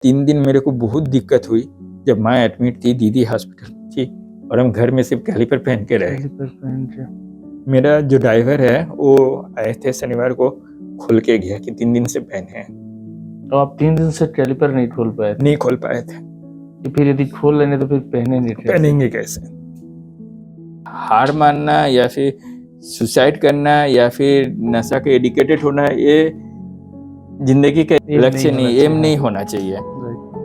3 दिन मेरे को बहुत दिक्कत हुई जब माँ एडमिट थी, दीदी हॉस्पिटल में थी और हम घर में सिर्फ कैलिपर पहन के रहे। मेरा जो ड्राइवर है वो आए थे शनिवार को, खोल के गया कि 3 दिन से पहने हैं। तो आप 3 दिन से कैलिपर नहीं खोल पाए थे? नहीं खोल पाए थे। तो फिर यदि खोल लेने तो फिर पहनेंगे कैसे? पहनेंगे कैसे? हार मानना या फिर सुसाइड करना या फिर नशा के एडिक्टेड होना, ये जिंदगी का लक्ष्य नहीं, एम नहीं होना चाहिए।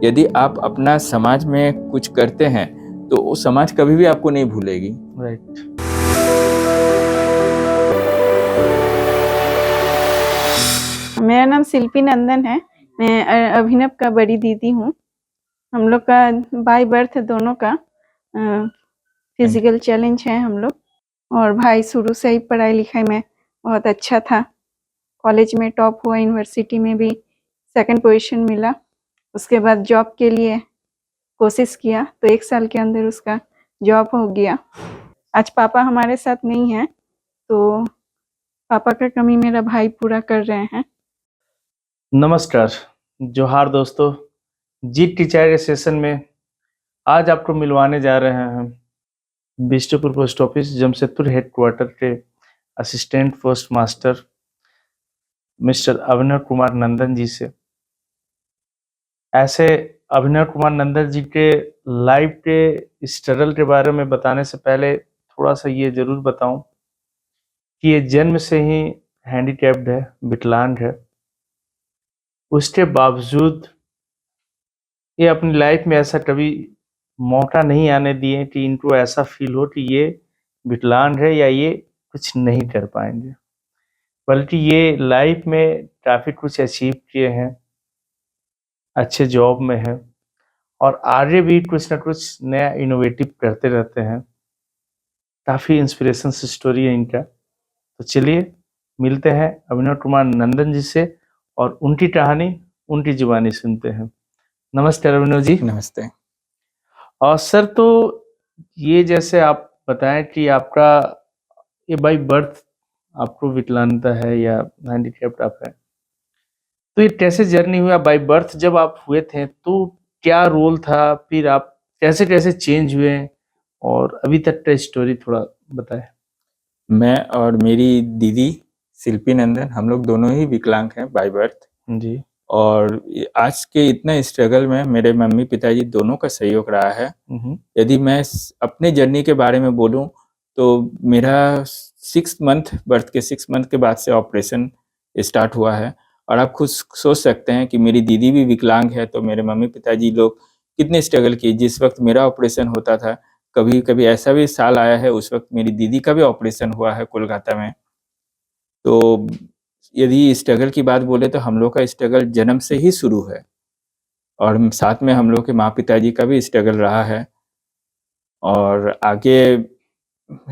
यदि आप अपना समाज में कुछ करते हैं तो वो समाज कभी भी आपको नहीं भूलेगी। राइट। मेरा नाम शिल्पी नंदन है। मैं अभिनव का बड़ी दीदी हूँ। हम लोग का बाय बर्थ दोनों का फिजिकल चैलेंज है हम लोग। और भाई शुरू से ही पढ़ाई लिखाई में बहुत अच्छा था। कॉलेज में टॉप हुआ, यूनिवर्सिटी में भी सेकंड पोजीशन मिला। उसके बाद जॉब के लिए कोशिश किया तो 1 साल के अंदर उसका जॉब हो गया। आज पापा हमारे साथ नहीं है तो पापा का कमी मेरा भाई पूरा कर रहे हैं। नमस्कार, जोहार दोस्तों। जीत टीचर सेशन में आज आपको मिलवाने जा रहे हैं Bistupur post office Jamshedpur headquarter के assistant post master mister Abhinav Kumar नंदन जी से। ऐसे अभिनव कुमार नंदन जी के लाइफ के स्ट्रगल के बारे में बताने से पहले थोड़ा सा ये जरूर बताऊं कि ये जन्म से ही हैंडीकैप्ड है, विकलांग है। उसके बावजूद ये अपनी लाइफ में ऐसा कभी मौका नहीं आने दिए कि इनको ऐसा फील हो कि ये विकलांग है या ये कुछ नहीं कर पाएंगे, बल्कि ये लाइफ में काफ़ी कुछ अचीव किए हैं, अच्छे जॉब में है और आगे भी कुछ ना कुछ नया इनोवेटिव करते रहते हैं। काफ़ी इंस्पिरेशन स्टोरी है इनका। तो चलिए मिलते हैं अभिनव कुमार नंदन जी से और उनकी कहानी, उनकी जुबानी सुनते हैं। नमस्कार अभिनव जी। नमस्ते। और सर, तो ये जैसे आप बताएं कि आपका ये बाई बर्थ आपको विकलांगता है या हैंडीकैप्ड आप है, तो ये कैसे जर्नी हुआ बाई बर्थ? जब आप हुए थे तो क्या रोल था, फिर आप कैसे कैसे चेंज हुए और अभी तक का स्टोरी थोड़ा बताएं। मैं और मेरी दीदी शिल्पी नंदन, हम लोग दोनों ही विकलांग हैं बाय बर्थ जी। और आज के इतना स्ट्रगल में मेरे मम्मी पिताजी दोनों का सहयोग रहा है। यदि मैं अपने जर्नी के बारे में बोलूं तो मेरा 6 मंथ, बर्थ के 6 मंथ के बाद से ऑपरेशन स्टार्ट हुआ है। और आप खुद सोच सकते हैं कि मेरी दीदी भी विकलांग है तो मेरे मम्मी पिताजी लोग कितने स्ट्रगल किए। जिस वक्त मेरा ऑपरेशन होता था, कभी कभी ऐसा भी साल आया है उस वक्त मेरी दीदी का भी ऑपरेशन हुआ है कोलकाता में। तो यदि स्ट्रगल की बात बोले तो हम लोग का स्ट्रगल जन्म से ही शुरू है और साथ में हम लोग के माँ पिताजी का भी स्ट्रगल रहा है। और आगे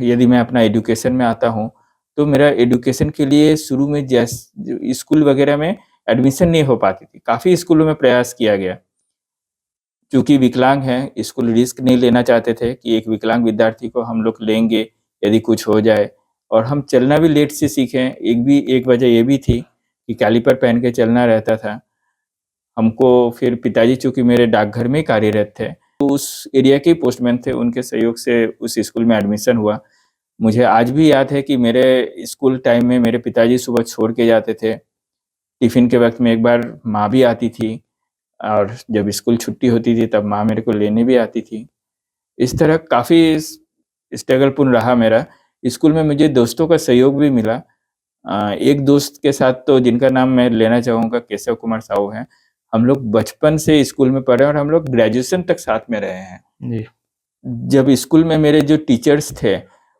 यदि मैं अपना एजुकेशन में आता हूँ तो मेरा एजुकेशन के लिए शुरू में स्कूल वगैरह में एडमिशन नहीं हो पाती थी। काफ़ी स्कूलों में प्रयास किया गया, क्योंकि विकलांग हैं स्कूल रिस्क नहीं लेना चाहते थे कि एक विकलांग विद्यार्थी को हम लोग लेंगे यदि कुछ हो जाए। और हम चलना भी लेट से सीखे। एक वजह ये भी थी कि कैलिपर पहन के चलना रहता था हमको। फिर पिताजी चूंकि मेरे डाकघर में ही कार्यरत थे तो उस एरिया के पोस्टमैन थे, उनके सहयोग से उस स्कूल में एडमिशन हुआ। मुझे आज भी याद है कि मेरे स्कूल टाइम में मेरे पिताजी सुबह छोड़ के जाते थे। टिफिन के वक्त में एक बार माँ भी आती थी और जब स्कूल छुट्टी होती थी तब माँ मेरे को लेने भी आती थी। इस तरह काफ़ी स्ट्रगलपूर्ण रहा मेरा। स्कूल में मुझे दोस्तों का सहयोग भी मिला। एक दोस्त के साथ तो जिनका नाम मैं लेना चाहूँगा, केशव कुमार साहू हैं। हम लोग बचपन से स्कूल में पढ़े और हम लोग ग्रेजुएशन तक साथ में रहे हैं जी। जब स्कूल में मेरे जो टीचर्स थे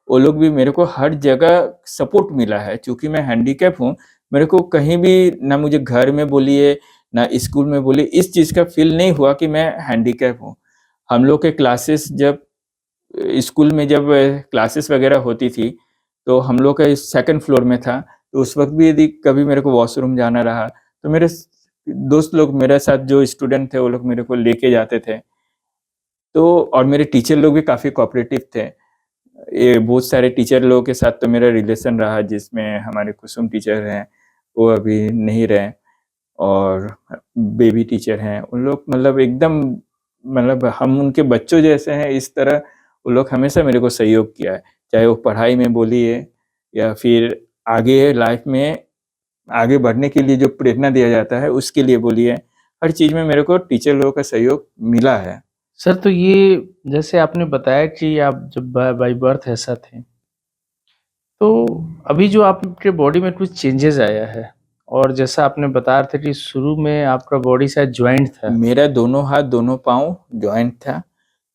वो लोग भी मेरे को हर जगह सपोर्ट मिला है। चूंकि मैं हैंडीकैप हूँ, मेरे को कहीं भी ना मुझे घर में बोलिए ना स्कूल में बोलिए इस चीज़ का फील नहीं हुआ कि मैं हैंडीकैप हूँ। हम लोग के क्लासेस जब स्कूल में जब क्लासेस वगैरह होती थी तो हम लोग का सेकंड फ्लोर में था। तो उस वक्त भी यदि कभी मेरे को वॉशरूम जाना रहा तो मेरे दोस्त लोग मेरे साथ जो स्टूडेंट थे वो लोग मेरे को लेके जाते थे। तो और मेरे टीचर लोग भी काफ़ी कोऑपरेटिव थे। ये बहुत सारे टीचर लोगों के साथ तो मेरा रिलेशन रहा, जिसमें हमारे कुसुम टीचर हैं, वो अभी नहीं रहे। और बेबी टीचर हैं, उन लोग मतलब एकदम मतलब हम उनके बच्चों जैसे हैं, इस तरह उन लोग हमेशा मेरे को सहयोग किया है। चाहे वो पढ़ाई में बोलिए या फिर आगे लाइफ में आगे बढ़ने के लिए जो प्रेरणा दिया जाता है उसके लिए बोलिए, हर चीज़ में मेरे को टीचर लोगों का सहयोग मिला है। सर तो ये जैसे आपने बताया कि आप जब बाय बर्थ ऐसा थे, तो अभी जो आपके बॉडी में कुछ चेंजेस आया है और जैसा आपने बताया था कि शुरू में आपका बॉडी शायद जॉइंट था। मेरा दोनों हाथ दोनों पाँव जॉइंट था,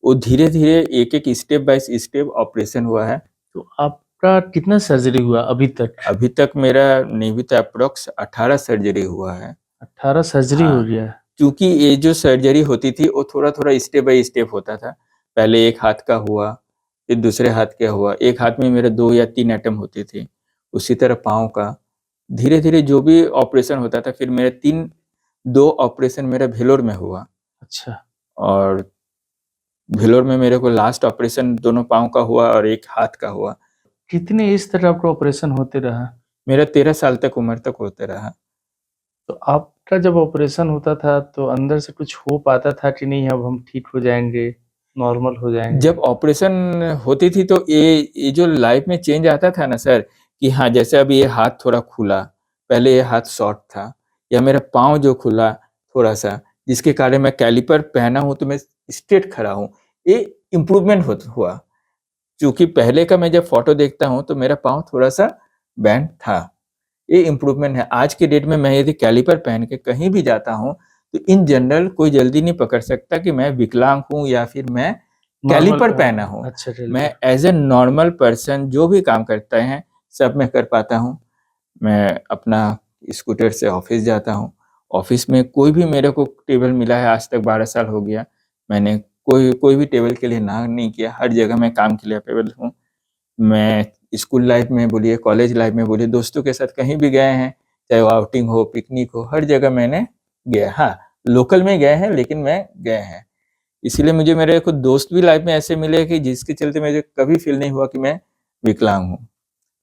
वो धीरे-धीरे एक-एक स्टेप बाय स्टेप ऑपरेशन हुआ है। तो आपका कितना सर्जरी हुआ अभी तक? अभी तक मेरा नहीं भी तो अप्रॉक्स 18 सर्जरी हुआ है। 18 सर्जरी हो हाँ, गया है। क्योंकि ये जो सर्जरी होती थी वो थोड़ा-थोड़ा स्टेप बाय स्टेप होता था। पहले एक हाथ का हुआ, फिर दूसरे हाथ का हुआ, एक हाथ में मेरे 2 या 3 अटेम्प्ट होते थे। उसी तरह पाँव का, धीरे-धीरे जो भी ऑपरेशन होता था, फिर मेरे 2 ऑपरेशन मेरा भेलोर में हुआ अच्छा, और भेलोर में मेरे को लास्ट ऑपरेशन दोनों पाँव का हुआ और एक हाथ का हुआ। कितने इस तरह आपका ऑपरेशन होते रहा? मेरा 13 साल तक उम्र तक होते रहा। तो आपका जब ऑपरेशन होता था तो अंदर से कुछ हो पाता था कि नहीं अब हम ठीक हो जाएँगे, नॉर्मल हो जाएँगे? जब ऑपरेशन होती थी तो ये जो लाइफ में चेंज आता था ना सर, कि हाँ, जैसे अभी ये हाथ थोड़ा खुला, पहले ये हाथ शॉर्ट था, या मेरा पाँव जो खुला थोड़ा-सा, जिसके कारण मैं कैलिपर पहना हूँ तो मैं स्ट्रेट खड़ा हूँ। ये इम्प्रूवमेंट हुआ। चूँकि पहले का मैं जब फ़ोटो देखता हूँ तो मेरा पाँव थोड़ा-सा बेंड था। ये इम्प्रूवमेंट है। आज के डेट में मैं यदि कैलिपर पहन के कहीं भी जाता हूँ, तो इन जनरल कोई जल्दी नहीं पकड़ सकता कि मैं विकलांग हूँ या फिर मैं कैलिपर पहना हूँ। अच्छा चलिए। मैं एज़ अ नॉर्मल पर्सन जो भी काम करते हैं, सब मैं कर पाता हूँ। मैं अपना स्कूटर से ऑफ़िस जाता हूँ। ऑफ़िस में कोई भी मेरे को टेबल मिला है, आज तक 12 साल हो गया, मैंने कोई कोई भी टेबल के लिए ना नहीं किया, हर जगह मैं काम के लिए अवेलेबल हूँ। मैं स्कूल लाइफ़ में बोलिए, कॉलेज लाइफ़ में बोलिए, दोस्तों के साथ कहीं भी गए हैं, चाहे वो आउटिंग हो, पिकनिक हो, हर जगह मैंने गया। हाँ, लोकल में गए हैं लेकिन मैं गए हैं। इसीलिए मुझे मेरे कुछ दोस्त भी लाइफ़ में ऐसे मिले कि जिसके चलते मुझे कभी फ़ील नहीं हुआ कि मैं विकलांग हूँ।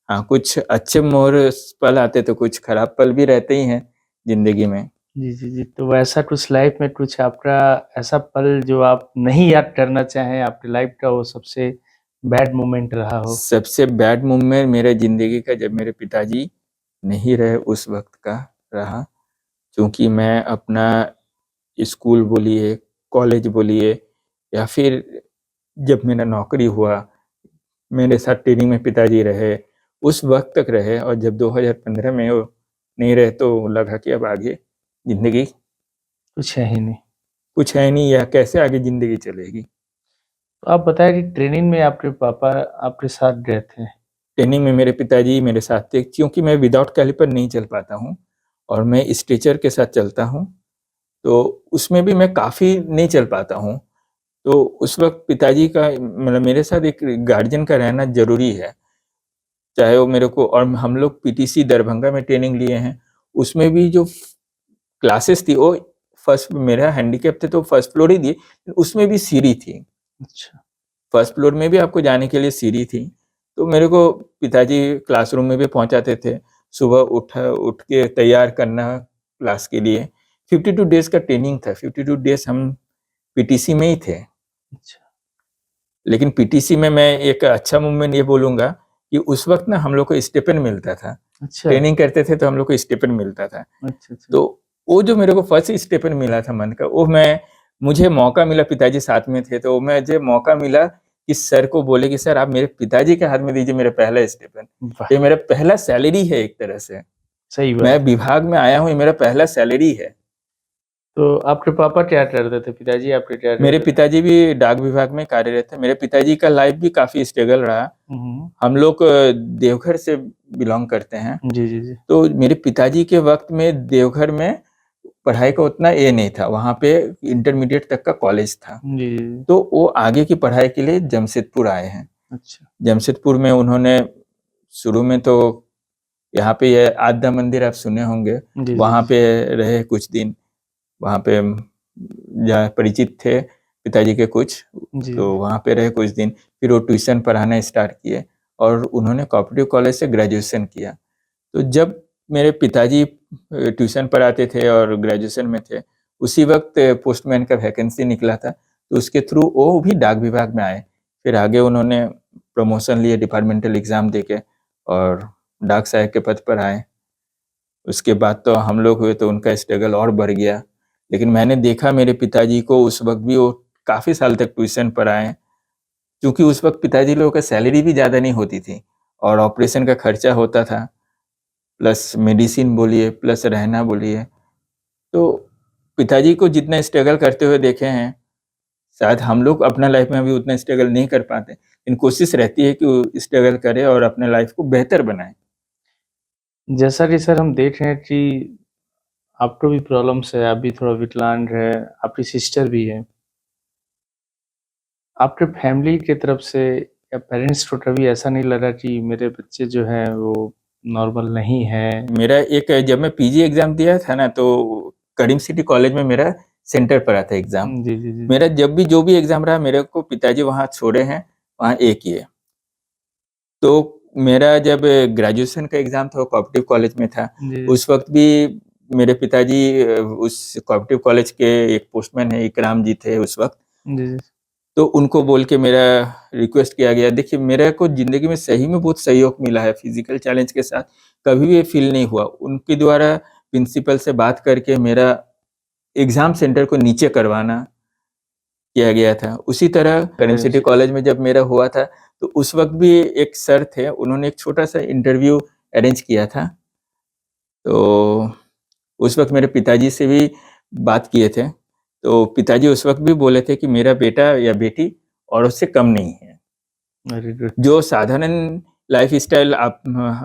हाँ, कुछ अच्छे मोड़ पल आते तो कुछ खराब पल भी रहते ही हैं ज़िंदगी में। जी, जी, जी। तो वैसा कुछ लाइफ़ में कुछ आपका ऐसा पल जो आप नहीं याद करना चाहें, आपकी लाइफ़ का वो सबसे बैड मोमेंट रहा हो? सबसे बैड मोमेंट मेरे ज़िंदगी का जब मेरे पिताजी नहीं रहे उस वक़्त का रहा, क्योंकि मैं अपना स्कूल बोलिए, कॉलेज बोलिए या फिर जब मेरा नौकरी हुआ, मेरे साथ ट्रेनिंग में पिताजी रहे, उस वक़्त तक रहे और जब 2015 में वो नहीं रहे तो लगा कि अब आगे ज़िंदगी कुछ है ही नहीं। कुछ है नहीं, या कैसे आगे ज़िंदगी चलेगी। तो आप बताएँ कि ट्रेनिंग में आपके पापा आपके साथ गए थे। ट्रेनिंग में मेरे पिताजी मेरे साथ थे, क्योंकि मैं विदाउट कैलिपर नहीं चल पाता हूँ और मैं स्ट्रेचर के साथ चलता हूँ, तो उसमें भी मैं काफ़ी नहीं चल पाता हूँ। तो उस वक़्त पिताजी का मतलब मेरे साथ एक गार्डियन का रहना ज़रूरी है। चाहे वो मेरे को, और हम लोग पीटीसी दरभंगा में ट्रेनिंग लिए हैं, उसमें भी जो क्लासेस थी वो फर्स्ट, मेरा हैंडीकैप थे तो फर्स्ट फ्लोर ही दिए, उसमें भी सीढ़ी थी। अच्छा। फर्स्ट फ्लोर में भी आपको जाने के लिए सीढ़ी थी। तो मेरे को पिताजी क्लासरूम में भी पहुँचाते थे। सुबह उठ के तैयार करना क्लास के लिए। 52 डेज़ का ट्रेनिंग था, 52 डेज़ हम पीटीसी में ही थे। अच्छा, लेकिन पीटीसी में मैं एक अच्छा मूवमेंट ये बोलूँगा कि उस वक़्त ना हम लोग को स्टिपेंड मिलता था। अच्छा, ट्रेनिंग करते थे तो हम लोग को स्टिपेंड मिलता था। अच्छा, अच्छा। तो वो जो मेरे को फर्स्ट स्टिपेंड मिला था मन का, वो मुझे मौका मिला, पिताजी साथ में थे, तो मुझे मौका मिला कि सर को बोले कि सर आप मेरे पिताजी के हाथ में दीजिए मेरा पहला स्टिपेंड। वाह! ये मेरा पहला सैलरी है एक तरह से। सही मैं बात। विभाग में आया हूँ, ये मेरा पहला सैलरी है। तो आपके पापा क्या करते थे? पिताजी आपके क्या मेरे करते थे? पिताजी भी डाक विभाग में कार्यरत थे। मेरे पिताजी का लाइफ़ भी काफ़ी स्ट्रगल रहा। हुँ, हुँ। हम लोग देवघर से बिलॉन्ग करते हैं। जी, जी, जी। तो मेरे पिताजी के वक़्त में देवघर में पढ़ाई का उतना ये नहीं था, वहाँ पे इंटरमीडिएट तक का कॉलेज था। जी, जी, जी। तो वो आगे की पढ़ाई के लिए जमशेदपुर आए हैं। अच्छा। जमशेदपुर में उन्होंने शुरू में तो यहाँ पे ये आद्या मंदिर आप सुने होंगे, जी, जी, वहाँ जी। पे रहे कुछ दिन। वहाँ पे जहाँ परिचित थे पिताजी के कुछ, जी, तो जी। वहाँ पे रहे कुछ दिन। फिर वो ट्यूशन पढ़ाना स्टार्ट किए और उन्होंने कोऑपरेटिव कॉलेज से ग्रेजुएशन किया। तो जब मेरे पिताजी ट्यूशन पढ़ाते थे और ग्रेजुएशन में थे। उसी वक्त पोस्टमैन का वैकेंसी निकला था, तो उसके थ्रू वो भी डाक विभाग में आए। फिर आगे उन्होंने प्रमोशन लिए डिपार्टमेंटल एग्जाम देके और डाक सहायक के पद पर आए। उसके बाद तो हम लोग हुए तो उनका स्ट्रगल और बढ़ गया। लेकिन मैंने देखा मेरे पिताजी को, उस वक्त भी वो काफ़ी साल तक ट्यूशन पढ़ाए, क्योंकि उस वक्त पिताजी लोगों का सैलरी भी ज़्यादा नहीं होती थी और ऑपरेशन का खर्चा होता था, प्लस मेडिसिन बोलिए, प्लस रहना बोलिए। तो पिताजी को जितना स्ट्रगल करते हुए देखे हैं, शायद हम लोग अपना लाइफ में अभी उतना स्ट्रगल नहीं कर पाते, लेकिन कोशिश रहती है कि वो स्ट्रगल करें और अपने लाइफ को बेहतर बनाएं। जैसा कि सर हम देख रहे हैं कि आपको भी प्रॉब्लम्स है, आप भी थोड़ा विकलांग है, आपकी सिस्टर भी है। आपके फैमिली की तरफ से या पेरेंट्स को कभी ऐसा नहीं लगा कि मेरे बच्चे जो हैं वो नॉर्मल नहीं है? मेरा एक जब मैं पीजी एग्जाम दिया था ना, तो करीम सिटी कॉलेज में मेरा सेंटर पड़ा था एग्जाम। जी, जी, जी। मेरा जब भी जो भी एग्जाम रहा, मेरे को पिताजी वहाँ छोड़े हैं, वहाँ ए किए। तो मेरा जब ग्रेजुएशन का एग्जाम था वो कोऑपरेटिव कॉलेज में था। जी, उस वक्त भी मेरे पिताजी उस कोऑपरेटिव कॉलेज के एक पोस्टमैन है, इकराम जी थे उस वक्त। जी, जी। तो उनको बोल के मेरा रिक्वेस्ट किया गया। देखिए, मेरे को ज़िंदगी में सही में बहुत सहयोग मिला है फिज़िकल चैलेंज के साथ, कभी भी ये फ़ील नहीं हुआ। उनके द्वारा प्रिंसिपल से बात करके मेरा एग्ज़ाम सेंटर को नीचे करवाना किया गया था। उसी तरह करीम सिटी कॉलेज में जब मेरा हुआ था, तो उस वक़्त भी एक सर थे, उन्होंने एक छोटा-सा इंटरव्यू अरेंज किया था। तो उस वक़्त मेरे पिताजी से भी बात किए थे। तो पिताजी उस वक़्त भी बोले थे कि मेरा बेटा या बेटी औरों से कम नहीं है। Very good. जो साधारण लाइफ़स्टाइल आप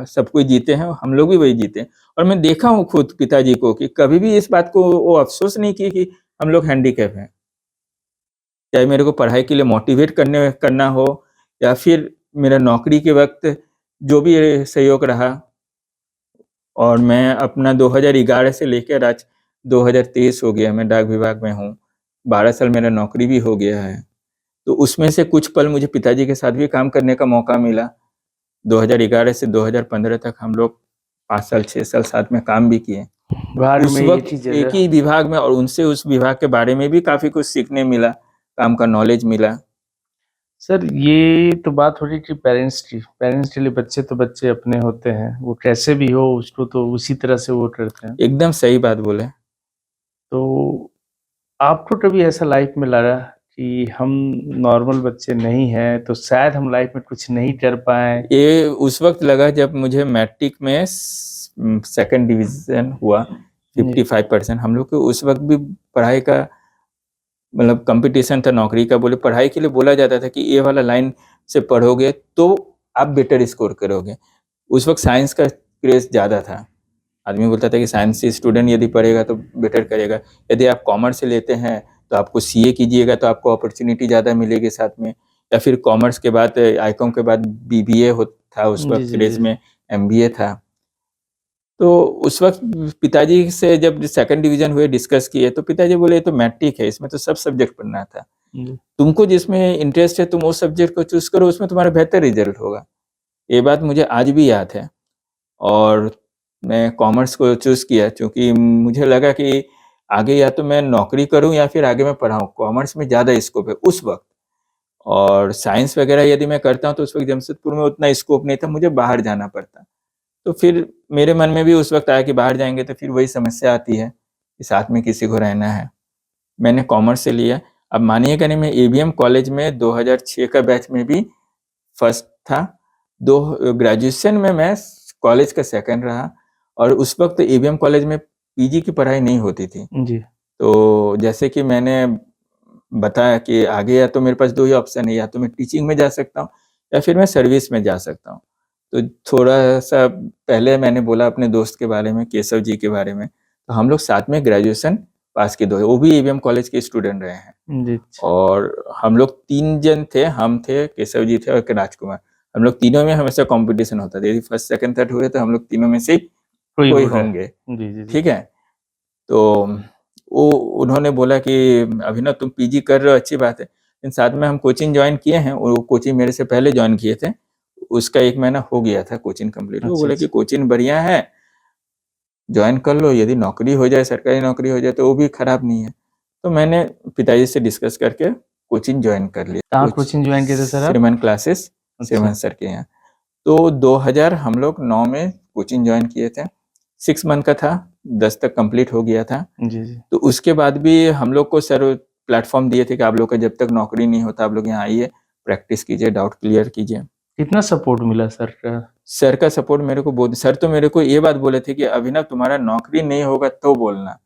सब कोई जीते हैं, हम लोग भी वही जीते हैं। और मैं देखा हूँ खुद पिताजी को कि कभी भी इस बात को वो अफ़सोस नहीं किए कि हम लोग हैंडीकैप हैं। चाहे मेरे को पढ़ाई के लिए मोटिवेट करना हो या फिर मेरा नौकरी के वक़्त जो भी सहयोग रहा, और मैं अपना 2011 से लेकर आज 2023 हो गया, मैं डाक विभाग में हूँ। 12 साल मेरा नौकरी भी हो गया है। तो उसमें से कुछ पल मुझे पिताजी के साथ भी काम करने का मौका मिला। 2011 से 2015 तक हम लोग 5 साल, 6 साल साथ में काम भी किए। भाग उस में एक वक़्त ही एक जगह। ही विभाग में, और उनसे उस विभाग के बारे में भी काफ़ी कुछ सीखने मिला, काम का नॉलेज मिला। सर ये तो बात हो रही कि पेरेंट्स की। पेरेंट्स के लिए बच्चे तो बच्चे अपने होते हैं, वो कैसे भी हो उसको तो उसी तरह से वो करते हैं। एकदम सही बात बोले। तो आपको कभी ऐसा लाइफ में लगा कि हम नॉर्मल बच्चे नहीं हैं, तो शायद हम लाइफ में कुछ नहीं कर पाएँ? ये उस वक़्त लगा जब मुझे मैट्रिक में सेकंड डिवीज़न हुआ, जी। 55% हम लोग को उस वक़्त भी पढ़ाई का मतलब कॉम्पिटिशन था नौकरी का। बोले पढ़ाई के लिए बोला जाता था कि ये वाला लाइन से पढ़ोगे तो आप बेटर स्कोर करोगे। उस वक़्त साइंस का क्रेज़ ज़्यादा था। आदमी बोलता था कि साइंस से स्टूडेंट यदि पढ़ेगा तो बेटर करेगा। यदि आप कॉमर्स से लेते हैं तो आपको सीए कीजिएगा तो आपको अपॉर्च्युनिटी ज़्यादा मिलेगी साथ में, या फिर कॉमर्स के बाद आईकॉम के बाद बीबीए हो था उस जी, वक़्त जी, क्रेज़ जी। में, एमबीए था। तो उस वक़्त पिताजी से जब सेकंड डिवीज़न हुए डिस्कस किए, तो पिताजी बोले ये तो मैट्रिक है, इसमें तो सब सब्जेक्ट पढ़ना था। जी। तुमको जिसमें इंटरेस्ट है तुम उस सब्जेक्ट को चूज़ करो, उसमें तुम्हारा बेहतर रिज़ल्ट होगा। ये बात मुझे आज भी याद है। और मैं कॉमर्स को चूज़ किया क्योंकि मुझे लगा कि आगे या तो मैं नौकरी करूँ या फिर आगे मैं पढ़ाऊँ, कॉमर्स में ज़्यादा स्कोप है उस वक़्त। और साइंस वग़ैरह यदि मैं करता हूँ तो उस वक़्त जमशेदपुर में उतना स्कोप नहीं था, मुझे बाहर जाना पड़ता। तो फिर मेरे मन में भी उस वक़्त आया कि बाहर जाएँगे तो फिर वही समस्या आती है कि साथ में किसी को रहना है। मैंने कॉमर्स से लिया। अब मानिएगा नहीं, मैं एवीएम कॉलेज में 2006 का बैच में भी फर्स्ट था। ग्रेजुएशन में मैं कॉलेज का सेकंड रहा, और उस वक़्त एवीएम कॉलेज में पीजी की पढ़ाई नहीं होती थी। जी। तो जैसे कि मैंने बताया कि आगे या तो मेरे पास 2 ही ऑप्शन है, या तो मैं टीचिंग में जा सकता हूँ या फिर मैं सर्विस में जा सकता हूँ। तो थोड़ा-सा पहले मैंने बोला अपने दोस्त के बारे में, केशव जी के बारे में, तो हम लोग साथ में ग्रेजुएशन पास किए 2, वो भी एवीएम कॉलेज के स्टूडेंट रहे हैं। जी, अच्छा। और हम लोग 3 जन थे, हम थे, केशव जी थे और एक राजकुमार। हम लोग तीनों में हमेशा कॉम्पिटिशन होता था, यदि फर्स्ट, सेकंड, थर्ड हुए तो हम लोग तीनों में से कोई कोई वो है। होंगे, जी, जी, जी। ठीक है? तो वो उन्होंने बोला कि अभिनव तुम पीजी कर रहे हो, अच्छी बात है, लेकिन साथ में हम कोचिंग जॉइन किए हैं, और वो कोचिंग मेरे से पहले जॉइन किए थे। उसका 1 महीना हो गया था कोचिंग कंप्लीट। वो अच्छा, बोले कि अच्छा। कोचिंग बढ़िया है, ज्वाइन कर लो, यदि नौकरी हो जाए, सरकारी नौकरी हो जाए तो वो भी खराब नहीं है। तो मैंने पिताजी से डिस्कस करके कोचिंग ज्वाइन कर लिया। कहाँ कोचिंग ज्वाइन किए थे सर आप? श्रीमान क्लासेस, श्रीमान सर के यहाँ। तो 2000 हम लोग 9 में कोचिंग ज्वाइन किए थे। 6 मंथ का था, 10 तक कंप्लीट हो गया था। जी जी। तो उसके बाद भी हम लोग को सर प्लेटफॉर्म दिए थे कि आप लोग का जब तक नौकरी नहीं होता आप लोग यहाँ आइए, प्रैक्टिस कीजिए, डाउट क्लियर कीजिए। कितना सपोर्ट मिला सर का? सर का सपोर्ट मेरे को बहुत, सर तो मेरे को ये बात बोले थे कि अभिनव तुम्हारा नौकरी नहीं होगा तो बोलना,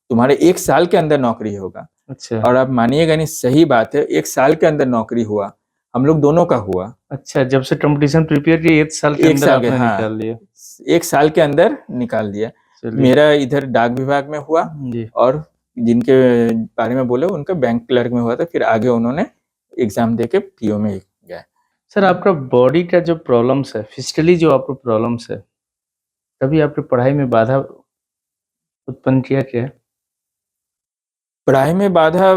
तुम्हारे 1 साल के अंदर नौकरी होगा। अच्छा और आप मानिएगा नहीं, सही बात है, 1 साल के अंदर नौकरी हुआ, हम लोग दोनों का हुआ। अच्छा, जब से कंपटीशन प्रिपेयर किए 1 साल के एक अंदर साल के, आपने हाँ, निकाल लिया। 1 साल के अंदर निकाल दिया। चलिए मेरा इधर डाक विभाग में हुआ जी। और जिनके बारे में बोले उनका बैंक क्लर्क में हुआ था। फिर आगे उन्होंने एग्जाम दे के पीओ में गए। सर आपका बॉडी का जो प्रॉब्लम्स है, फिजिकली जो आपको प्रॉब्लम्स है, कभी आपकी पढ़ाई में बाधा उत्पन्न किया क्या? पढ़ाई में बाधा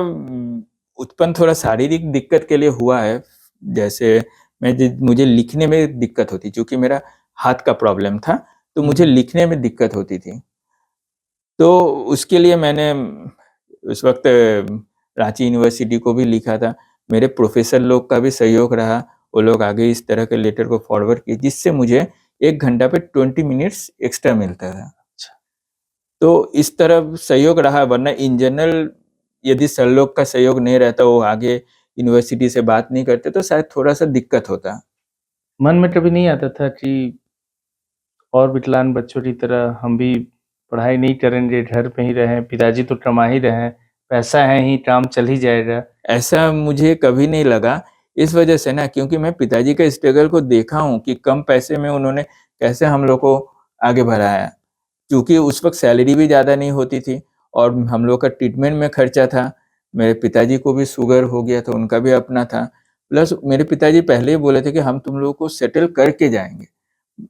उत्पन्न थोड़ा शारीरिक दिक्कत के लिए हुआ है। जैसे मुझे लिखने में दिक्कत होती, क्योंकि मेरा हाथ का प्रॉब्लम था, तो मुझे लिखने में दिक्कत होती थी। तो उसके लिए मैंने उस वक्त रांची यूनिवर्सिटी को भी लिखा था। मेरे प्रोफेसर लोग का भी सहयोग रहा, वो लोग आगे इस तरह के लेटर को फॉरवर्ड किए, जिससे मुझे 1 घंटा पे 20 मिनट्स एक्स्ट्रा मिलता था। तो इस तरह सहयोग रहा, वरना इन जनरल यदि सर लोग का सहयोग नहीं रहता, वो आगे यूनिवर्सिटी से बात नहीं करते, तो शायद थोड़ा सा दिक्कत होता। मन में कभी नहीं आता था कि और विकलांग बच्चों की तरह हम भी पढ़ाई नहीं करेंगे, घर पे ही रहें, पिताजी तो कमा ही रहे हैं, पैसा है ही, काम चल ही जाएगा? ऐसा मुझे कभी नहीं लगा, इस वजह से ना, क्योंकि मैं पिताजी का स्ट्रगल को देखा हूँ कि कम पैसे में उन्होंने कैसे हम लोग को आगे बढ़ाया। क्योंकि उस वक्त सैलरी भी ज़्यादा नहीं होती थी और हम लोग का ट्रीटमेंट में खर्चा था। मेरे पिताजी को भी शुगर हो गया था, उनका भी अपना था। प्लस मेरे पिताजी पहले ही बोले थे कि हम तुम लोगों को सेटल करके जाएंगे।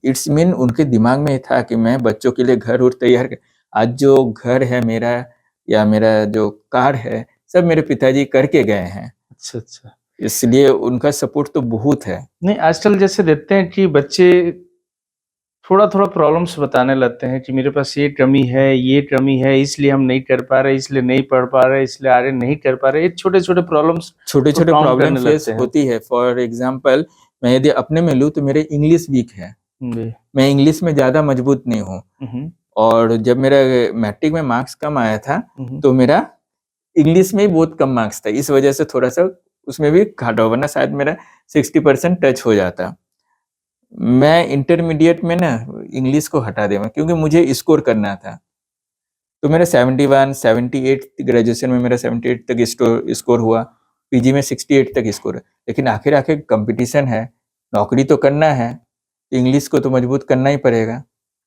इट्स मीन उनके दिमाग में था कि मैं बच्चों के लिए घर और तैयार कर, आज जो घर है मेरा या मेरा जो कार है, सब मेरे पिताजी करके गए हैं। अच्छा अच्छा। इसलिए उनका सपोर्ट तो बहुत है। नहीं, आजकल जैसे देखते हैं कि बच्चे थोड़ा-थोड़ा प्रॉब्लम्स बताने लगते हैं कि मेरे पास ये कमी है, इसलिए हम नहीं कर पा रहे, इसलिए नहीं पढ़ पा रहे, इसलिए आगे नहीं कर पा रहे। ये छोटे-छोटे प्रॉब्लम्स को छोटे-छोटे काउंट प्रॉब्लम करने फेस लगते हैं। होती है। फॉर एग्जांपल मैं यदि अपने में लूँ तो मेरे इंग्लिश वीक है। जी। मैं इंग्लिश में ज़्यादा मजबूत नहीं हूँ। हुँ, और जब मेरा मैट्रिक में मार्क्स कम आया था, हुँ। तो मेरा इंग्लिश में ही बहुत कम मार्क्स था। इस वजह से थोड़ा-सा उसमें भी घाटा हुआ, वरना शायद मेरा 60% टच हो जाता। मैं इंटरमीडिएट में ना इंग्लिश को हटा दिया, क्योंकि मुझे स्कोर करना था। तो मेरा 71, 78 ग्रेजुएशन में मेरा 78 तक स्कोर हुआ, पीजी में 68 तक स्कोर है। लेकिन आखिर कंपटीशन है, नौकरी तो करना है, इंग्लिश को तो मजबूत करना ही पड़ेगा।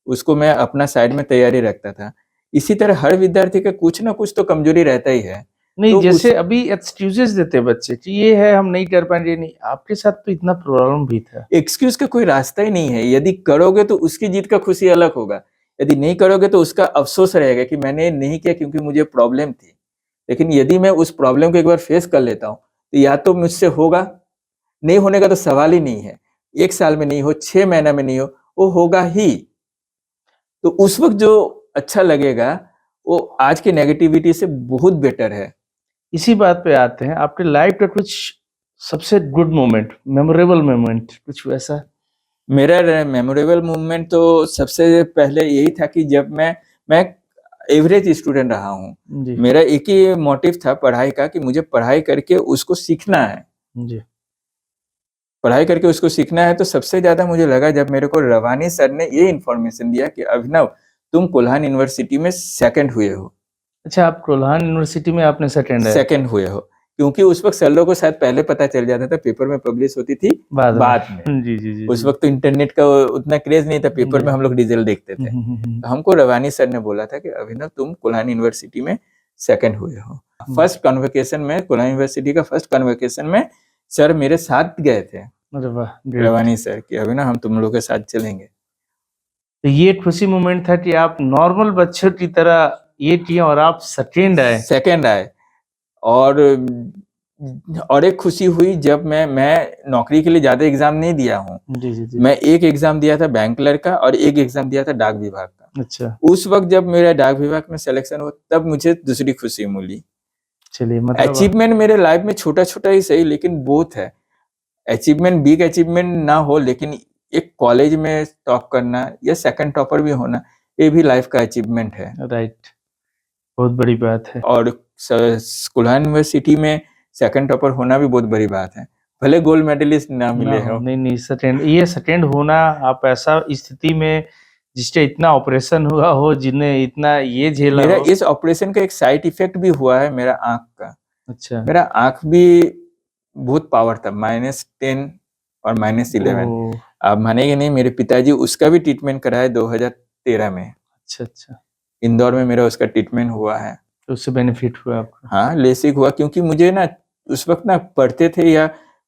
उसको मैं अपना साइड में तैयारी रखता था। इसी तरह हर विद्यार्थी का कुछ ना कुछ तो कमजोरी रहता ही है। नहीं, तो जैसे अभी एक्सक्यूजेस देते हैं बच्चे कि ये है, हम नहीं कर पाएँगे, नहीं। आपके साथ तो इतना प्रॉब्लम भी था। एक्सक्यूज का कोई रास्ता ही नहीं है। यदि करोगे तो उसकी जीत का खुशी अलग होगा, यदि नहीं करोगे तो उसका अफसोस रहेगा कि मैंने नहीं किया क्योंकि मुझे प्रॉब्लम थी। लेकिन यदि मैं उस प्रॉब्लम को एक बार फेस कर लेता हूँ, तो या तो मुझसे होगा, नहीं होने का तो सवाल ही नहीं है। 1 साल में नहीं हो, 6 महीना में नहीं हो, वो होगा ही। तो उस वक़्त जो अच्छा लगेगा, वो आज की नेगेटिविटी से बहुत बेटर है। इसी बात पे आते हैं, आपके लाइफ का कुछ सबसे गुड मोमेंट, मेमोरेबल मोमेंट कुछ वैसा? मेरा मेमोरेबल मोमेंट तो सबसे पहले यही था कि जब मैं एवरेज स्टूडेंट रहा हूँ। जी। मेरा एक ही मोटिव था पढ़ाई का कि मुझे पढ़ाई करके उसको सीखना है। जी। पढ़ाई करके उसको सीखना है, तो सबसे ज़्यादा मुझे लगा जब मेरे को रवानी सर ने ये इन्फॉर्मेशन दिया कि अभिनव, तुम कोल्हान यूनिवर्सिटी में सेकंड हुए हो। अच्छा, आप कोल्हान यूनिवर्सिटी में आपने सेकंड है? सेकंड हुए हो, क्योंकि उस वक़्त सर लोगों को शायद पहले पता चल जाता था, पेपर में पब्लिश होती थी बाद में। जी, जी, जी, उस जी। वक़्त तो इंटरनेट का उतना क्रेज़ नहीं था, पेपर जी। में हम लोग रिजल्ट देखते थे। तो हमको रवानी सर ने बोला था कि अभिनव, तुम कोल्हान यूनिवर्सिटी में सेकंड हुए हो। फर्स्ट कन्वोकेशन में, कोल्हान यूनिवर्सिटी का फर्स्ट कन्वोकेशन में सर मेरे साथ गए थे। अरे वाह! ग्रेट। रवानी सर कि अभिनव, हम तुम लोग के साथ चलेंगे। तो ये खुशी मोमेंट था कि आप नॉर्मल बच्चों की तरह ये किए और आप सेकंड आए। सेकंड आए और और एक खुशी हुई जब मैं नौकरी के लिए ज्यादा एग्जाम नहीं दिया हूँ। जी जी जी। मैं एक एग्जाम दिया था बैंक क्लर्क का और एक एग्जाम दिया था डाक विभाग का। अच्छा, उस वक्त जब मेरा डाक विभाग में सिलेक्शन हुआ तब मुझे दूसरी खुशी मिली। चलिए मतलब अचीवमेंट मेरे लाइफ में छोटा छोटा ही सही लेकिन बहुत है। अचीवमेंट बिग अचीवमेंट ना हो लेकिन एक कॉलेज में टॉप करना या सेकंड टॉपर भी होना ये भी लाइफ का अचीवमेंट है। राइट, बहुत बड़ी बात है। और कुल्हान यूनिवर्सिटी में सेकंड टॉपर होना भी बहुत बड़ी बात है, भले गोल्ड मेडलिस्ट ना मिले हो। नहीं नहीं, सेटेंड होना, आप ऐसा स्थिति में जिससे इतना ऑपरेशन हुआ हो, जिन्हें इतना ये झेला मेरा हो। इस ऑपरेशन का एक साइड इफेक्ट भी हुआ है मेरा आंख का। अच्छा, मेरा आंख भी बहुत पावर था, -10 और -11। ओह, आप मानेंगे नहीं, मेरे पिताजी उसका भी ट्रीटमेंट कराए 2013 में। अच्छा अच्छा, इंदौर में मेरा उसका ट्रीटमेंट हुआ है। तो उससे बेनिफिट हुआ आपको? हाँ, लेसिक हुआ क्योंकि मुझे ना उस वक्त ना पढ़ते थे या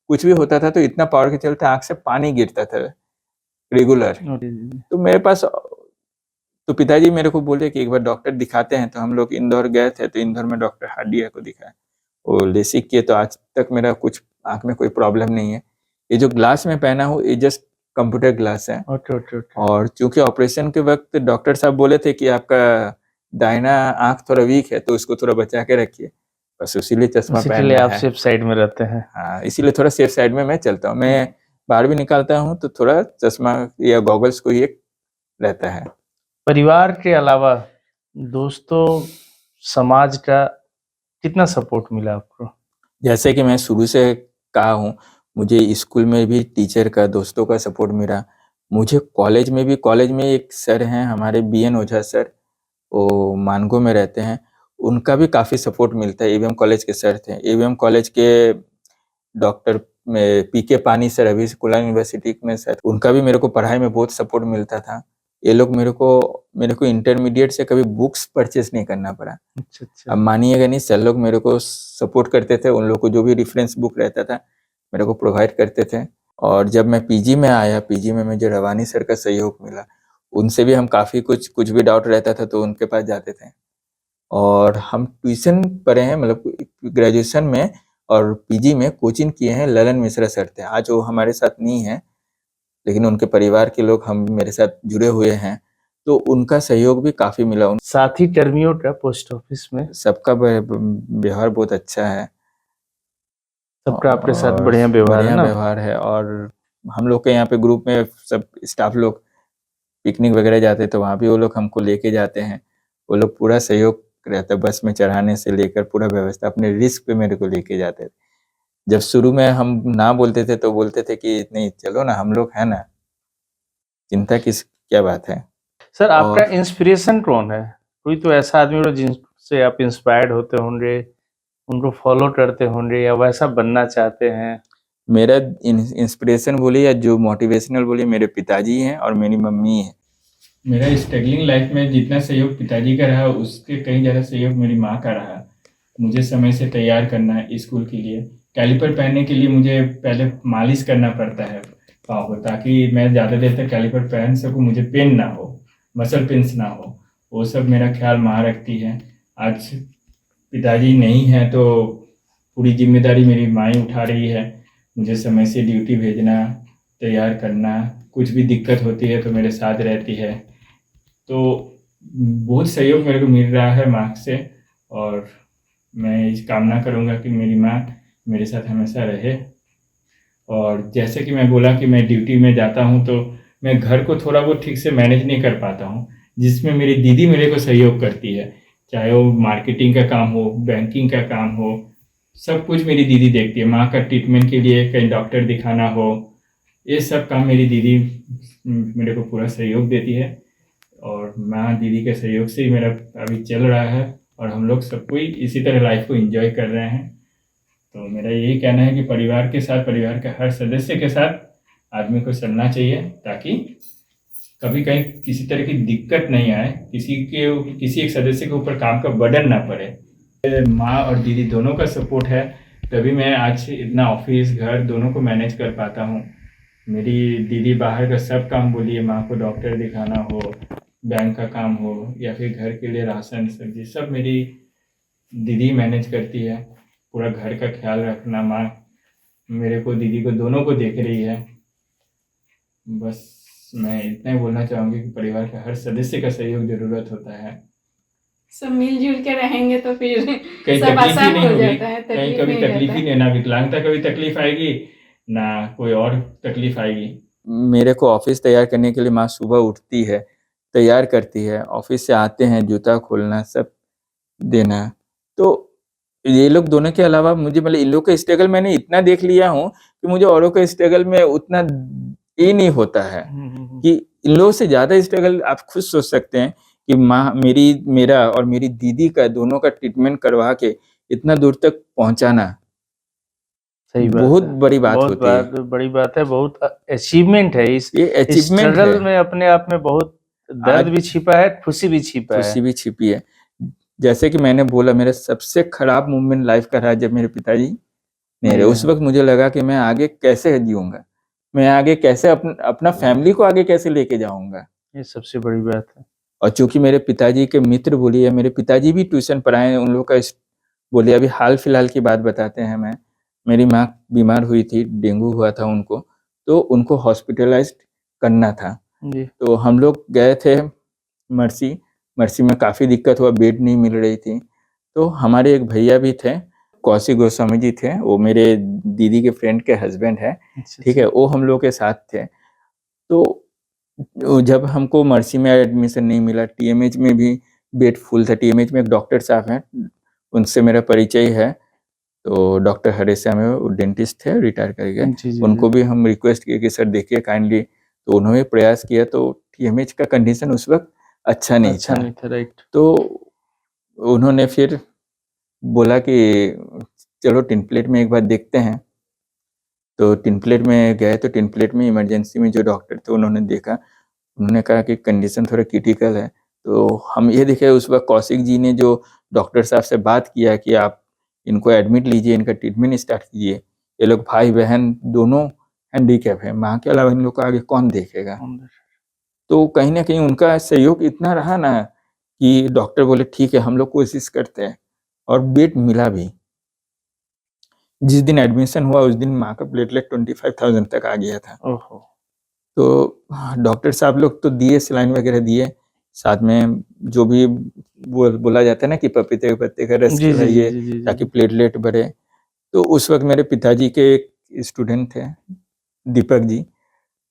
कुछ भी होता था तो इतना पावर के चलते आंख से पानी गिरता था रेगुलर। तो मेरे पास तो पिताजी मेरे को बोले कि एक बार डॉक्टर दिखाते हैं, तो हम लोग इंदौर गए थे। तो इंदौर में डॉक्टर हार्डिया को दिखाया, वो लेसिक किए। तो आज तक मेरा कुछ आंख में कोई प्रॉब्लम नहीं है। ये जो ग्लास में पहना हूँ ये जस्ट कंप्यूटर ग्लास है। Okay okay okay. और चूंकि ऑपरेशन के वक्त डॉक्टर साहब बोले थे कि आपका दाहिना आंख थोड़ा वीक है तो उसको थोड़ा बचा के रखिए, बस इसीलिए चश्मा उसी के पहनना लिए आप है। सेफ साइड में रहते हैं। हाँ, इसीलिए थोड़ा सेफ साइड में मैं चलता हूँ। मैं बाहर भी निकालता हूँ तो थोड़ा चश्मा या गॉगल्स को ये रहता है। परिवार के अलावा दोस्तों, समाज का कितना सपोर्ट मिला आपको? जैसे कि मैं शुरू से कहा हूँ, मुझे स्कूल में भी टीचर का, दोस्तों का सपोर्ट मिला। मुझे कॉलेज में एक सर हैं हमारे, BN ओझा सर, वो मानगो में रहते हैं। उनका भी काफ़ी सपोर्ट मिलता है। AVM कॉलेज के सर थे। AVM कॉलेज के डॉक्टर PK पानी सर अभी कुल्हान यूनिवर्सिटी में सर, उनका भी मेरे को पढ़ाई में बहुत सपोर्ट मिलता था। ये लोग मेरे को इंटरमीडिएट से कभी बुक्स परचेस नहीं करना पड़ा। अच्छा अब अच्छा, मानिएगा नहीं, सर लोग मेरे को सपोर्ट करते थे। उन लोग को जो भी रेफरेंस बुक रहता था मेरे को प्रोवाइड करते थे। और जब मैं PG में आया, PG में मुझे रवानी सर का सहयोग मिला। उनसे भी हम काफ़ी कुछ भी डाउट रहता था तो उनके पास जाते थे। और हम ट्यूशन पढ़े हैं, मतलब ग्रेजुएशन में और PG में कोचिंग किए हैं। ललन मिश्रा सर थे, आज वो हमारे साथ नहीं है, लेकिन उनके परिवार के लोग हम मेरे साथ जुड़े हुए हैं, तो उनका सहयोग भी काफ़ी मिला। साथी कर्मियों का पोस्ट ऑफिस में सबका व्यवहार बहुत अच्छा है। सबका आपके साथ और बढ़िया व्यवहार है बढ़िया ना? व्यवहार है। और हम लोग के यहाँ पे ग्रुप में सब स्टाफ लोग पिकनिक वगैरह जाते हैं तो वहाँ भी वो लोग हमको लेके जाते हैं। वो लोग पूरा सहयोग रहता है, बस में चढ़ाने से लेकर पूरा व्यवस्था अपने रिस्क पे मेरे को लेके जाते थे। जब शुरू में हम ना बोलते थे तो बोलते थे कि नहीं चलो ना, हम लोग है ना, चिंता किस क्या बात है। सर, आपका और इंस्पिरेशन कौन है? कोई तो ऐसा आदमी हो जिनसे आप इंस्पायर्ड होते होंगे, उनको फॉलो करते होंगे या वैसा बनना चाहते हैं? मेरा इंस्पिरेशन बोलिए या जो मोटिवेशनल बोलिए, मेरे पिताजी हैं और मेरी मम्मी है। मेरा स्ट्रगलिंग लाइफ में जितना सहयोग पिताजी का रहा उसके कहीं ज़्यादा सहयोग मेरी माँ का रहा। मुझे समय से तैयार करना स्कूल के लिए, कैलिपर पहनने के लिए मुझे पहले मालिश करना पड़ता है पाँव को, ताकि मैं ज़्यादा देर तक कैलिपर पहन सकूँ, मुझे पेन ना हो, मसल पेन्स ना हो। वो सब मेरा ख्याल माँ रखती है। आज पिताजी नहीं है तो पूरी जिम्मेदारी मेरी माँ ही उठा रही है। मुझे समय से ड्यूटी भेजना, तैयार करना, कुछ भी दिक्कत होती है तो मेरे साथ रहती है। तो बहुत सहयोग मेरे को मिल रहा है माँ से, और मैं इस कामना करूँगा कि मेरी माँ मेरे साथ हमेशा रहे। और जैसे कि मैं बोला कि मैं ड्यूटी में जाता हूँ तो मैं घर को थोड़ा बहुत ठीक से मैनेज नहीं कर पाता हूँ, जिसमें मेरी दीदी मेरे को सहयोग करती है। चाहे वो मार्केटिंग का काम हो, बैंकिंग का काम हो, सब कुछ मेरी दीदी देखती है। माँ का ट्रीटमेंट के लिए कहीं डॉक्टर दिखाना हो, ये सब काम मेरी दीदी मेरे को पूरा सहयोग देती है। और माँ दीदी के सहयोग से ही मेरा अभी चल रहा है और हम लोग सब कोई इसी तरह लाइफ को एंजॉय कर रहे हैं। तो मेरा यही कहना है कि परिवार के साथ, परिवार के हर सदस्य के साथ आदमी को चलना चाहिए, ताकि कभी कहीं किसी तरह की दिक्कत नहीं आए, किसी एक सदस्य के ऊपर काम का बर्डन ना पड़े। माँ और दीदी दोनों का सपोर्ट है, तभी मैं आज इतना ऑफिस घर दोनों को मैनेज कर पाता हूँ। मेरी दीदी बाहर का सब काम, बोलिए माँ को डॉक्टर दिखाना हो, बैंक का काम हो, या फिर घर के लिए राशन सब्जी, सब मेरी दीदी मैनेज करती है। पूरा घर का ख्याल रखना, माँ मेरे को, दीदी को, दोनों को देख रही है। बस मैं इतना ही बोलना चाहूंगी कि परिवार का हर सदस्य का सहयोग जरूरत होता है। सब मिलजुल के रहेंगे तो फिर कहीं सब तकलीफ ही आसान नहीं हो होगी, जाता है, कहीं तकलीफ कभी नहीं तकलीफ रहता ही है। नहीं, ना विकलांगता कभी तकलीफ आएगी, ना कोई और तकलीफ आएगी। मेरे को ऑफिस तैयार करने के लिए माँ सुबह उठती है, तैयार करती है, ऑफिस से आते हैं, जूता खोलना सब देना। तो ये लोग दोनों के अलावा मुझे मतलब इन लोग का स्ट्रगल मैंने इतना देख लिया हूँ कि मुझे औरों का स्ट्रगल में उतना ये नहीं होता है कि इन लोगों से ज्यादा स्ट्रगल आप खुद सोच सकते हैं कि माँ मेरा और मेरी दीदी का दोनों का ट्रीटमेंट करवा के इतना दूर तक पहुंचाना सही बात बहुत है, बड़ी बात बहुत होती है। बड़ी बात है, बहुत अचीवमेंट है। इस ये अचीवमेंट स्ट्रगल है। में अपने आप में बहुत दर्द आज भी छिपा है, खुशी भी छिपा है। खुशी भी छिपी है। जैसे कि मैंने बोला, मेरा सबसे खराब मोमेंट लाइफ का रहा जब मेरे पिताजी नहीं रहे। उस वक्त मुझे लगा कि मैं आगे कैसे जीऊंगा, मैं आगे कैसे अपना फैमिली को आगे कैसे लेके जाऊंगा। ये सबसे बड़ी बात है। और चूंकि मेरे पिताजी के मित्र बोलिए, मेरे पिताजी भी ट्यूशन पढ़ाए हैं, उन लोग का बोलिए अभी हाल फिलहाल की बात बताते हैं। मेरी माँ बीमार हुई थी, डेंगू हुआ था उनको, तो उनको हॉस्पिटलाइज्ड करना था। जी। तो हम लोग गए थे मर्सी। मर्सी में काफ़ी दिक्कत हुआ, बेड नहीं मिल रही थी। तो हमारे एक भैया भी थे, कौशिक गोस्वामी जी थे, वो मेरे दीदी के फ्रेंड के हस्बैंड है, ठीक है, वो हम लोग के साथ थे। तो जब हमको मर्सी में एडमिशन नहीं मिला, टीएमएच में भी बेड फुल था। टीएमएच में एक डॉक्टर साहब हैं, उनसे मेरा परिचय है, तो डॉक्टर हरेश श्याम है, वो डेंटिस्ट थे, रिटायर कर गए। जी, जी, उनको जी। भी हम रिक्वेस्ट किए कि सर देखिए काइंडली, तो उन्होंने प्रयास किया। तो टीएमएच का कंडीशन उस वक्त अच्छा नहीं अच्छा था। नहीं था, राइट। तो उन्होंने फिर बोला कि चलो टिन प्लेट में एक बार देखते हैं। तो टिन प्लेट में गए, तो टिन प्लेट में इमरजेंसी में जो डॉक्टर थे उन्होंने देखा, उन्होंने कहा कि कंडीशन थोड़ा क्रिटिकल है। तो हम ये देखे उस वक्त कौशिक जी ने जो डॉक्टर साहब से बात किया कि आप इनको एडमिट लीजिए, इनका ट्रीटमेंट स्टार्ट कीजिए। ये लोग भाई बहन दोनों हैंडीकैप है, माँ के अलावा इन लोग को आगे कौन देखेगा। तो कहीं ना कहीं उनका सहयोग इतना रहा ना कि डॉक्टर बोले ठीक है हम लोग कोशिश करते हैं, और बेड मिला भी। जिस दिन एडमिशन हुआ उस दिन माँ का प्लेटलेट 25,000 तक आ गया था। ओहो। तो डॉक्टर साहब लोग तो दिए, सलाइन वगैरह दिए, साथ में जो भी बोला जाता है ना कि पपीते के पत्ते का रस जी, जी, जी, खिलाइए जी, जी, ताकि जी। प्लेटलेट बढ़े। तो उस वक्त मेरे पिताजी के एक स्टूडेंट थे, दीपक जी,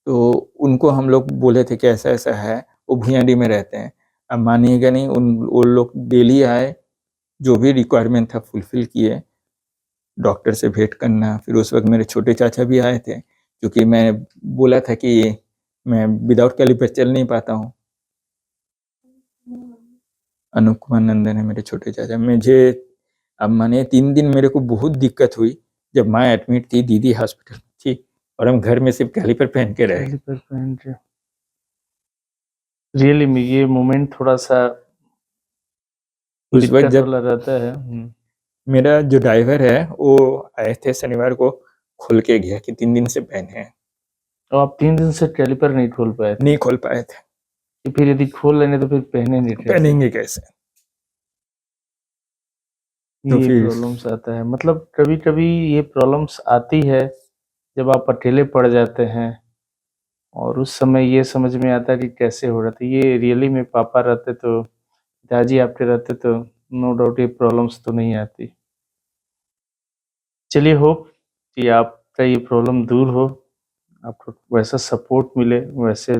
तो उनको हम लोग बोले थे कि ऐसा ऐसा है, वो भुइयांडी में रहते हैं। अब मानिएगा नहीं, वो लोग डेली आए, जो भी रिक्वायरमेंट था फुलफिल किए, डॉक्टर से भेंट करना। फिर उस वक्त मेरे छोटे चाचा भी आए थे, क्योंकि मैं बोला था कि मैं विदाउट कैलिपर चल नहीं पाता हूँ। अनूप कुमार नंदन है मेरे छोटे चाचा। मुझे अब माने 3 दिन मेरे को बहुत दिक्कत हुई जब माँ एडमिट थी, दीदी हॉस्पिटल थी, और हम घर में सिर्फ कैलिपर पहन के रहे। कैलिपर पहन के रियली में ये मोमेंट थोड़ा-सा उस वक्त दिक्कत जब वाला रहता है। मेरा जो ड्राइवर है वो आए थे शनिवार को, खोल के गया कि 3 दिन से पहने हैं। तो आप 3 दिन से कैलिपर नहीं खोल पाए थे? नहीं खोल पाए थे, कि फिर यदि खोल लेंगे तो फिर पहने नहीं थे? पहनेंगे कैसे। तो ये फिर प्रॉब्लम्स आता है, मतलब कभी-कभी ये प्रॉब्लम्स आती है जब आप अकेले पड़ जाते हैं और उस समय ये समझ में आता है कि कैसे हो रहा था। ये रियली में पापा रहते तो, पिताजी आपके रहते तो नो डाउट ये प्रॉब्लम्स तो नहीं आती। चलिए होप कि आपका ये प्रॉब्लम दूर हो, आपको वैसा सपोर्ट मिले, वैसे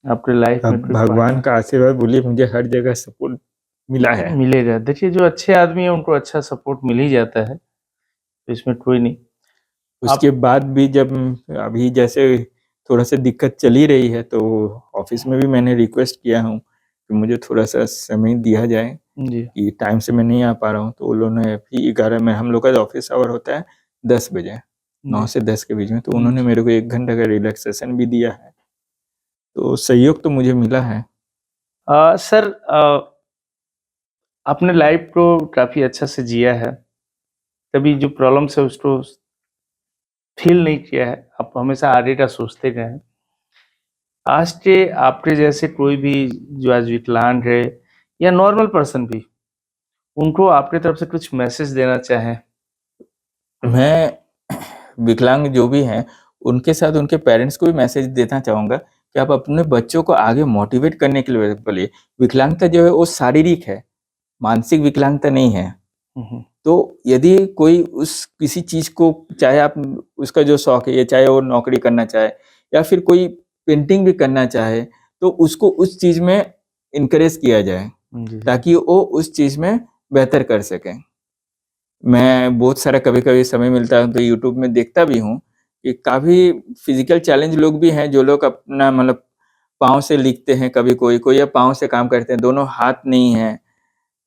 आपके लाइफ में अब कोई भगवान पार्टनर का आशीर्वाद बोलिए, मुझे हर जगह सपोर्ट मिला है। मिलेगा। देखिए जो अच्छे आदमी है उनको अच्छा सपोर्ट मिल ही जाता है, तो इसमें कोई नहीं। उसके आप बाद भी जब अभी जैसे थोड़ा सा दिक्कत चली रही है, तो ऑफिस में भी मैंने रिक्वेस्ट किया हूँ कि मुझे थोड़ा सा समय दिया जाए, जी, कि टाइम से मैं नहीं आ पा रहा हूँ। तो उन्होंने भी 11 में, हम लोग का ऑफिस आवर होता है 10 बजे, 9 जी। से 10 के बीच में, तो जी। उन्होंने मेरे को 1 घंटे का रिलैक्सेशन भी दिया है। तो सहयोग तो मुझे मिला है। सर आपने लाइफ को काफ़ी अच्छा से जिया है, कभी जो प्रॉब्लम्स है उसको फ़ील नहीं किया है, आप हमेशा आगे का सोचते गए हैं। आज के आपके जैसे कोई भी जो आज विकलांग है या नॉर्मल पर्सन भी, उनको आपकी तरफ से कुछ मैसेज देना चाहें। मैं विकलांग जो भी हैं, उनके साथ उनके पेरेंट्स को भी मैसेज देना चाहूँगा कि आप अपने बच्चों को आगे मोटिवेट करने के लिए बोलिए। विकलांगता जो है वो शारीरिक है, मानसिक विकलांगता नहीं है। तो यदि कोई उस किसी चीज़ को, चाहे आप उसका जो शौक है, चाहे वो नौकरी करना चाहे या फिर कोई पेंटिंग भी करना चाहे, तो उसको उस चीज़ में एनकरेज किया जाए ताकि वो उस चीज़ में बेहतर कर सकें। मैं बहुत सारा कभी-कभी समय मिलता है तो यूट्यूब में देखता भी हूँ कि काफ़ी फिज़िकल चैलेंज लोग भी हैं जो लोग अपना मतलब पाँव से लिखते हैं, कभी कोई या पाँव से काम करते हैं, दोनों हाथ नहीं है।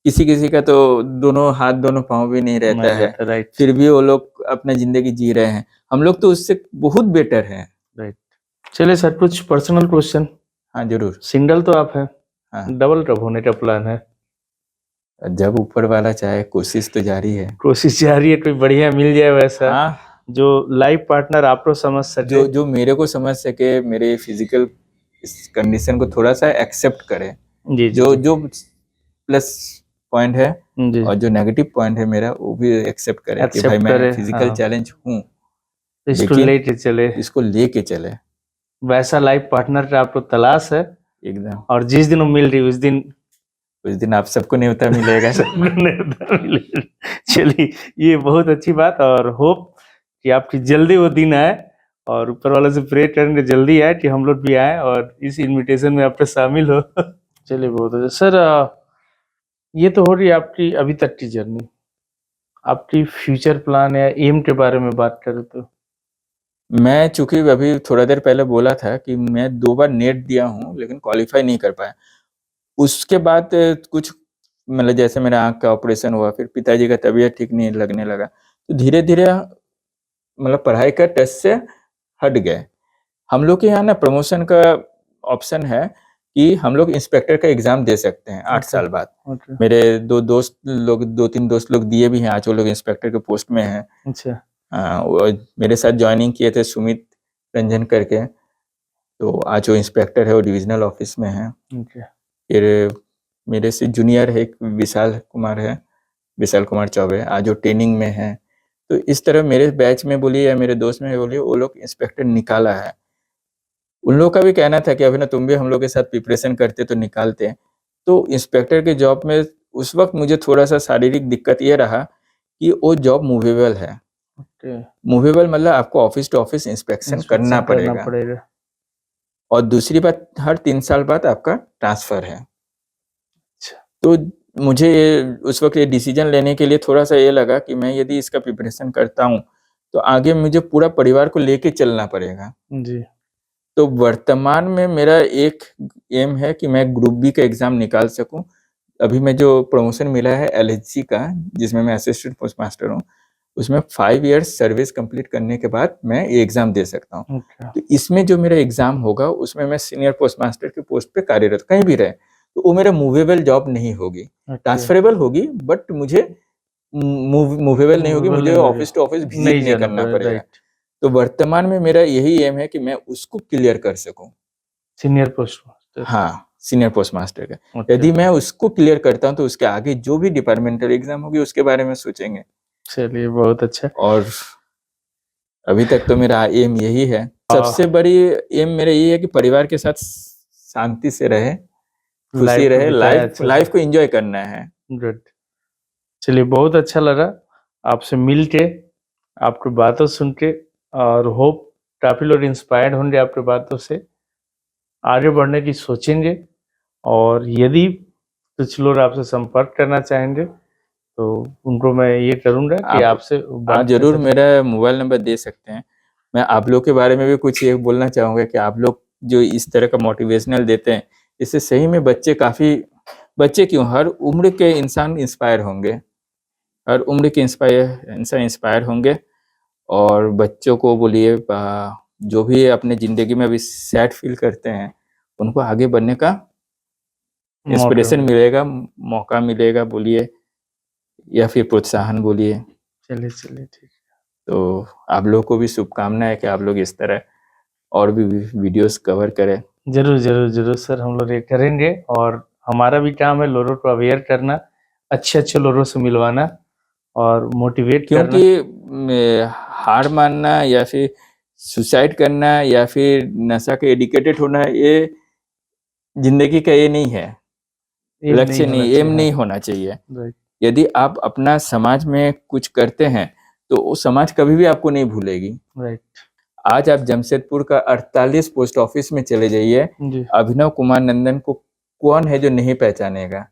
किसी-किसी का तो दोनों हाथ, दोनों पाँव भी नहीं रहता है, राइट। फिर भी वो लोग अपना ज़िंदगी जी रहे हैं। हम लोग तो उससे बहुत बेटर हैं। राइट। चलिए सर, कुछ पर्सनल क्वेश्चन। हाँ, ज़रूर। सिंगल तो आप हैं, हाँ, डबल कब होने का प्लान है? जब ऊपर वाला चाहे, कोशिश तो जारी है। कोशिश जारी है, कोई बढ़िया मिल जाए वैसा हाँ, जो लाइफ पार्टनर आपको समझ सके। जो मेरे को समझ सके, मेरे फिज़िकल इस कंडीशन को थोड़ा-सा एक्सेप्ट करे। जी, जी, जो जी। जो प्लस पॉइंट है जी, और जो नेगेटिव पॉइंट है मेरा, वो भी एक्सेप्ट करे कि भाई एक्सेप्ट मैं करे, फिज़िकल हाँ। चैलेंज हूँ, इसको लेकिन लेके चले, इसको लेके चले। वैसा लाइफ पार्टनर का आपको तलाश है एकदम। और जिस दिन वो मिल रही उस दिन उस दिन आप सबको न्योता मिलेगा। सबको न्योता मिले। चलिए, ये बहुत अच्छी बात और होप कि आपकी जल्दी वो दिन आए और ऊपर वाले से प्रे करेंगे जल्दी आए कि हम लोग भी आए और इस इनविटेशन में आपके शामिल हो। चलिए, बहुत अच्छा सर। ये तो हो रही आपकी अभी तक की जर्नी। आपकी फ्यूचर प्लान या एम के बारे में बात करें तो? मैं चूँकि अभी थोड़ा देर पहले बोला था कि मैं 2 बार नेट दिया हूँ, लेकिन क्वालीफाई नहीं कर पाया। उसके बाद कुछ मतलब जैसे मेरा आँख का ऑपरेशन हुआ, फिर पिताजी का तबीयत ठीक नहीं लगने लगा, तो धीरे-धीरे मतलब पढ़ाई का टच से हट गए। हम लोग के यहाँ ना प्रमोशन का ऑप्शन है कि हम लोग इंस्पेक्टर का एग्ज़ाम दे सकते हैं 8 साल बाद। ओके। मेरे 2-3 दोस्त लोग दिए भी हैं, आज वो लोग इंस्पेक्टर के पोस्ट में हैं। अच्छा। वो मेरे साथ जॉइनिंग किए थे सुमित रंजन करके, तो आज वो इंस्पेक्टर है, वो डिविज़नल ऑफ़िस में हैं। ओके। फिर मेरे से जूनियर है एक विशाल कुमार चौबे, आज वो ट्रेनिंग में हैं। तो इस तरह मेरे बैच में बोलिए या मेरे दोस्त में बोलिए, वो लोग इंस्पेक्टर निकाला है। उन लोगों का भी कहना था कि अभिनव तुम भी हम लोग के साथ प्रिपरेशन करते तो निकालते। तो इंस्पेक्टर के जॉब में उस वक़्त मुझे थोड़ा-सा शारीरिक दिक्कत ये रहा कि वो जॉब मूवेबल है। ओके। मूवेबल मतलब आपको ऑफ़िस टू ऑफ़िस इंस्पेक्शन करना पड़ेगा पड़ेगा। और दूसरी बात हर 3 साल बाद आपका ट्रांसफ़र है। अच्छा। तो मुझे ये उस वक़्त ये डिसीज़न लेने के लिए थोड़ा-सा ये लगा कि मैं यदि इसका प्रिपरेशन करता हूँ, तो आगे मुझे पूरा परिवार को लेके चलना पड़ेगा। जी। तो वर्तमान में मेरा एक एम है कि मैं ग्रुप बी का एग्ज़ाम निकाल सकूँ। अभी मैं जो प्रमोशन मिला है एलएचसी का, जिसमें मैं असिस्टेंट पोस्ट मास्टर हूँ, उसमें 5 इयर्स सर्विस कंप्लीट करने के बाद मैं ये एग्ज़ाम दे सकता हूँ। ओके। तो इसमें जो मेरा एग्ज़ाम होगा, उसमें मैं सीनियर पोस्ट मास्टर की पोस्ट पे कार्यरत कहीं भी रहे, तो वो मेरा मूवेबल जॉब नहीं होगी। ओके। ट्रांसफरेबल होगी बट मुझे मूवेबल नहीं होगी, मुझे ऑफ़िस टू ऑफ़िस विज़िट नहीं जाना करना पड़ेगा, पड़ेगा। राइट। तो वर्तमान में मेरा यही एम है कि मैं उसको क्लियर कर सकूँ। Senior post master. हाँ, सीनियर पोस्ट मास्टर का। ओके। यदि मैं उसको क्लियर करता हूँ, तो उसके आगे जो भी डिपार्टमेंटल एग्ज़ाम होगी, उसके बारे में सोचेंगे। चलिए, बहुत अच्छा। और अभी तक तो मेरा एम यही है। सबसे बड़ी एम मेरा ये है कि परिवार के साथ शांति से रहे, खुशी लाइफ को रहे, बिताया अच्छा से। लाइफ को एन्जॉय करना है। गुड। चलिए, बहुत अच्छा लगा आपसे मिल के, आपकी बातों सुन के और होप काफ़ी लोग इंस्पायर्ड होंगे आपकी बातों से, आगे बढ़ने की सोचेंगे और यदि कुछ लोग आपसे संपर्क करना चाहेंगे, तो उनको मैं ये करूँगा कि आप आपसे आप बात कर ज़रूर सकें। मेरा मोबाइल नंबर दे सकते हैं। मैं आप लोग के बारे में भी कुछ ये बोलना चाहूँगा कि आप लोग जो इस तरह का मोटिवेशनल देते हैं, इससे सही में बच्चे क्यों, हर उम्र के इंसान इंस्पायर होंगे। हर उम्र के इंसान इंस्पायर होंगे और बच्चों को बोलिए जो भी अपने ज़िंदगी में अभी सैड फ़ील करते हैं, उनको आगे बढ़ने का मौका इंस्पिरेशन मिले। मिलेगा, मौका मिलेगा बोलिए या फिर प्रोत्साहन बोलिए। चलिए ठीक। तो आप लोगों को भी शुभकामनाएँ कि आप लोग इस तरह और भी वीडियोज़ कवर करें। ज़रूर सर, हम लोग ये करेंगे और हमारा भी काम है लोगों को अवेयर करना अच्छे अच्छे लोगों से मिलवाना और मोटिवेट करना। क्योंकि हार मानना या फिर सुसाइड करना या फिर नशा के एडिक्टेड होना, ये जिंदगी का ये नहीं है, लक्ष्य नहीं, एम नहीं होना चाहिए। राइट यदि आप अपना समाज में कुछ करते हैं तो वो समाज कभी भी आपको नहीं भूलेगी। राइट आज आप जमशेदपुर का 48 पोस्ट ऑफिस में चले जाइए, जी अभिनव कुमार नंदन को कौन है जो नहीं पहचानेगा।